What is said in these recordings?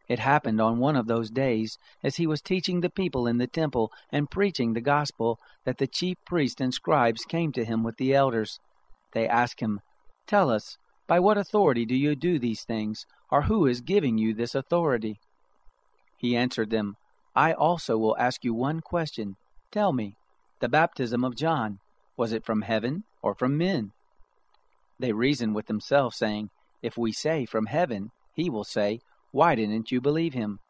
It happened on one of those days, as he was teaching the people in the temple and preaching the gospel, that the chief priests and scribes came to him with the elders. They asked him, "Tell us, by what authority do you do these things, or who is giving you this authority?" He answered them, "I also will ask you one question. Tell me, the baptism of John, was it from heaven or from men?" They reasoned with themselves, saying, "If we say from heaven, he will say, 'Why didn't you believe him?'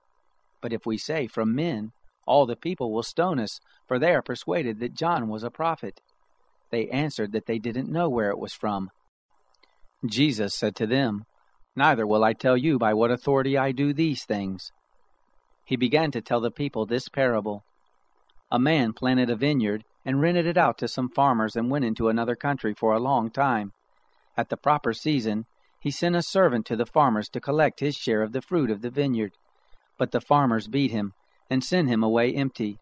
But if we say from men, all the people will stone us, for they are persuaded that John was a prophet." They answered that they didn't know where it was from. Jesus said to them, "Neither will I tell you by what authority I do these things." He began to tell the people this parable. A man planted a vineyard and rented it out to some farmers and went into another country for a long time. At the proper season, he sent a servant to the farmers to collect his share of the fruit of the vineyard. But the farmers beat him and sent him away empty.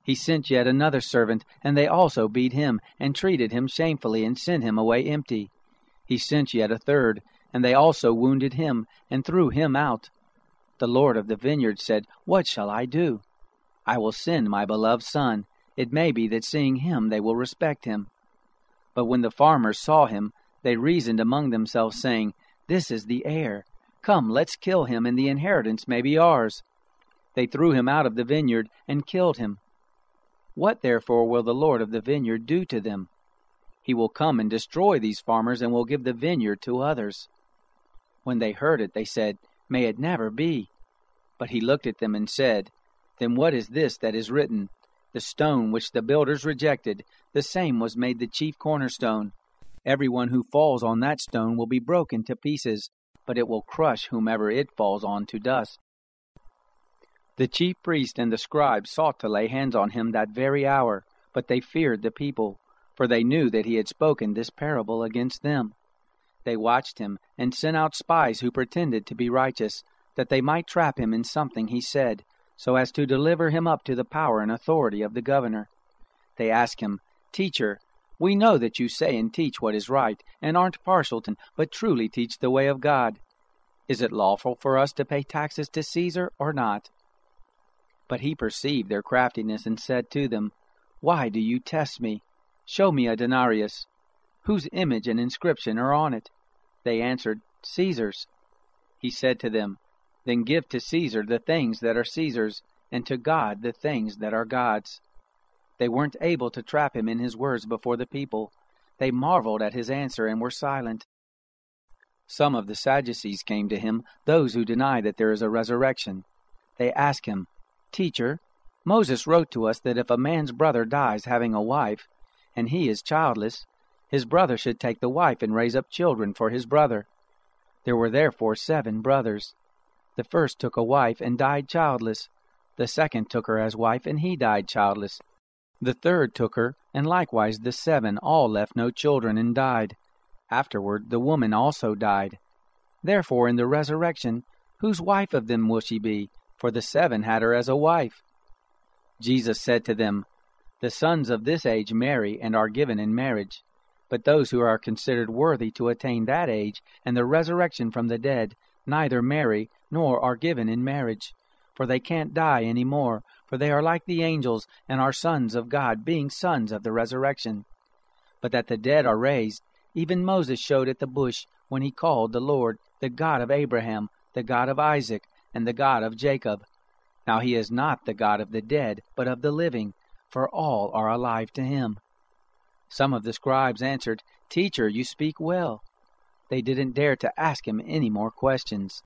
He sent yet another servant, and they also beat him and treated him shamefully and sent him away empty. He sent yet a third, and they also wounded him and threw him out. The Lord of the vineyard said, "What shall I do? I will send my beloved son. It may be that seeing him they will respect him." But when the farmers saw him, they reasoned among themselves, saying, "This is the heir. Come, let's kill him, and the inheritance may be ours." They threw him out of the vineyard and killed him. What therefore will the Lord of the vineyard do to them? He will come and destroy these farmers, and will give the vineyard to others. When they heard it, they said, "May it never be." But he looked at them and said, "Then what is this that is written? The stone which the builders rejected, the same was made the chief cornerstone. Everyone who falls on that stone will be broken to pieces, but it will crush whomever it falls on to dust." The chief priests and the scribes sought to lay hands on him that very hour, but they feared the people, for they knew that he had spoken this parable against them. They watched him and sent out spies who pretended to be righteous, that they might trap him in something he said, so as to deliver him up to the power and authority of the governor. They asked him, "Teacher, we know that you say and teach what is right, and aren't partial to, but truly teach the way of God. Is it lawful for us to pay taxes to Caesar or not?" But he perceived their craftiness and said to them, "Why do you test me? Show me a denarius. Whose image and inscription are on it?" They answered, "Caesar's." He said to them, "Then give to Caesar the things that are Caesar's, and to God the things that are God's." They weren't able to trap him in his words before the people. They marveled at his answer and were silent. Some of the Sadducees came to him, those who deny that there is a resurrection. They asked him, "Teacher, Moses wrote to us that if a man's brother dies having a wife, and he is childless, his brother should take the wife and raise up children for his brother. There were therefore 7 brothers. The first took a wife and died childless. The second took her as wife, and he died childless. The third took her, and likewise the 7 all left no children and died. Afterward the woman also died. Therefore in the resurrection, whose wife of them will she be? For the 7 had her as a wife." Jesus said to them, "The sons of this age marry and are given in marriage. But those who are considered worthy to attain that age and the resurrection from the dead neither marry nor are given in marriage. For they can't die any more, for they are like the angels and are sons of God, being sons of the resurrection. But that the dead are raised, even Moses showed at the bush when he called the Lord, the God of Abraham, the God of Isaac, and the God of Jacob. Now he is not the God of the dead, but of the living, for all are alive to him." Some of the scribes answered, "Teacher, you speak well." They didn't dare to ask him any more questions.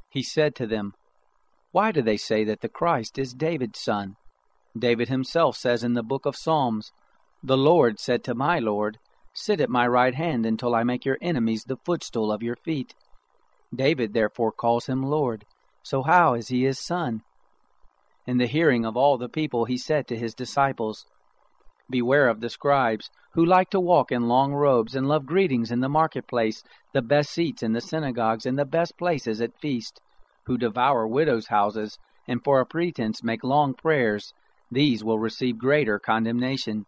He said to them, "Why do they say that the Christ is David's son? David himself says in the book of Psalms, 'The Lord said to my Lord, sit at my right hand until I make your enemies the footstool of your feet.' David therefore calls him Lord. So how is he his son?" In the hearing of all the people he said to his disciples, "Beware of the scribes, who like to walk in long robes and love greetings in the marketplace, the best seats in the synagogues, and the best places at feast, who devour widows' houses, and for a pretense make long prayers. These will receive greater condemnation.